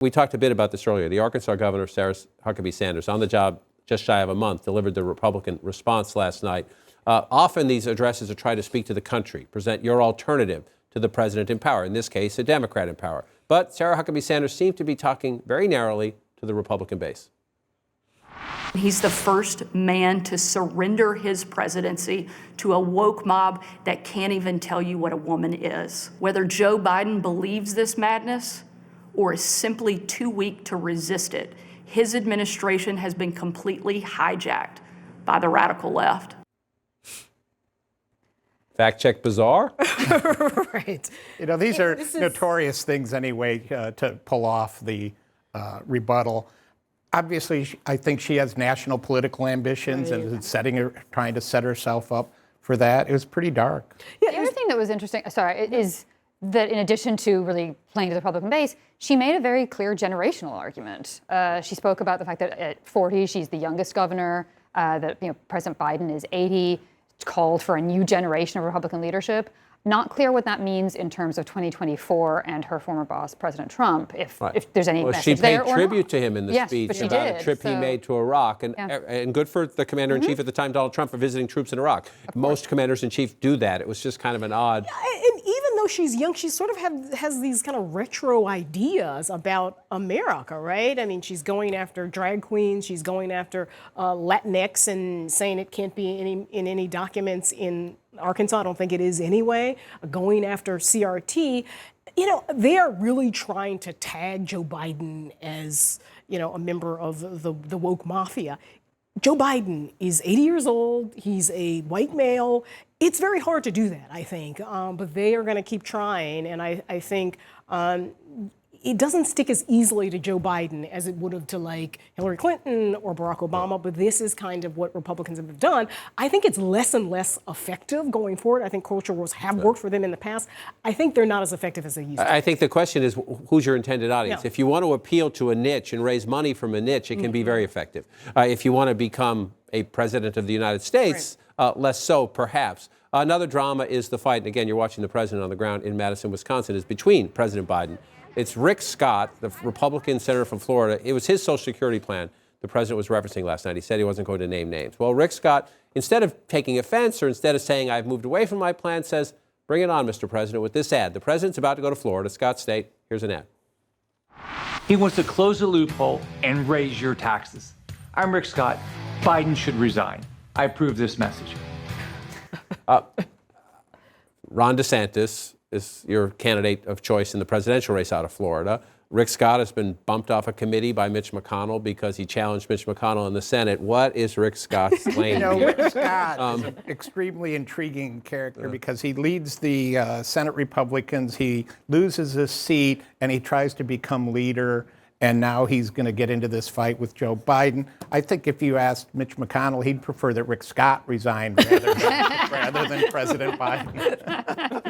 We talked a bit about this earlier. The Arkansas governor, Sarah Huckabee Sanders, on the job just shy of a month, delivered the Republican response last night. Often these addresses are trying to speak to the country, present your alternative to the president in power, in this case, a Democrat in power. But Sarah Huckabee Sanders seemed to be talking very narrowly to the Republican base. He's the first man to surrender his presidency to a woke mob that can't even tell you what a woman is. Whether Joe Biden believes this madness or is simply too weak to resist it, his administration has been completely hijacked by the radical left. Fact check bizarre? Right. You know, these are notorious things anyway to pull off the rebuttal. Obviously, I think she has national political ambitions and is trying to set herself up for that. It was pretty dark. Yeah, the other thing that was interesting, is that in addition to really playing to the Republican base, she made a very clear generational argument. She spoke about the fact that at 40, she's the youngest governor, that President Biden is 80, called for a new generation of Republican leadership. Not clear what that means in terms of 2024 and her former boss, President Trump, if there's any message there or not. She paid tribute to him in the speech about a trip he made to Iraq. And good for the commander-in-chief at the time, Donald Trump, for visiting troops in Iraq. Most commanders-in-chief do that. It was just kind of an odd... And even though she's young, she sort of has these kind of retro ideas about America, right? I mean, she's going after drag queens. She's going after Latinx and saying it can't be in any documents in Arkansas. I don't think it is anyway. Going after CRT. You know, they are really trying to tag Joe Biden as, a member of the woke mafia. Joe Biden is 80 years old. He's a white male. It's very hard to do that, I think, but they are going to keep trying. And I think it doesn't stick as easily to Joe Biden as it would have to like Hillary Clinton or Barack Obama, but this is kind of what Republicans have done. I think it's less and less effective going forward. I think culture wars have worked for them in the past. I think they're not as effective as they used to. I think the question is, who's your intended audience? If you want to appeal to a niche and raise money from a niche, it can be very effective. If you want to become a president of the United States, less so, perhaps. Another drama is the fight, and again, you're watching the president on the ground in Madison, Wisconsin, is between President Biden. It's Rick Scott, the Republican senator from Florida. It was his Social Security plan the president was referencing last night. He said he wasn't going to name names. Well, Rick Scott, instead of taking offense or instead of saying I've moved away from my plan, says, bring it on, Mr. President, with this ad. The president's about to go to Florida, Scott State. Here's an ad. He wants to close the loophole and raise your taxes. I'm Rick Scott. Biden should resign. I approve this message. Ron DeSantis is your candidate of choice in the presidential race out of Florida. Rick Scott has been bumped off a committee by Mitch McConnell because he challenged Mitch McConnell in the Senate. What is Rick Scott's claim? Rick Scott is an extremely intriguing character because he leads the Senate Republicans. He loses his seat and he tries to become leader. And now he's going to get into this fight with Joe Biden. I think if you asked Mitch McConnell, he'd prefer that Rick Scott resign rather than President Biden.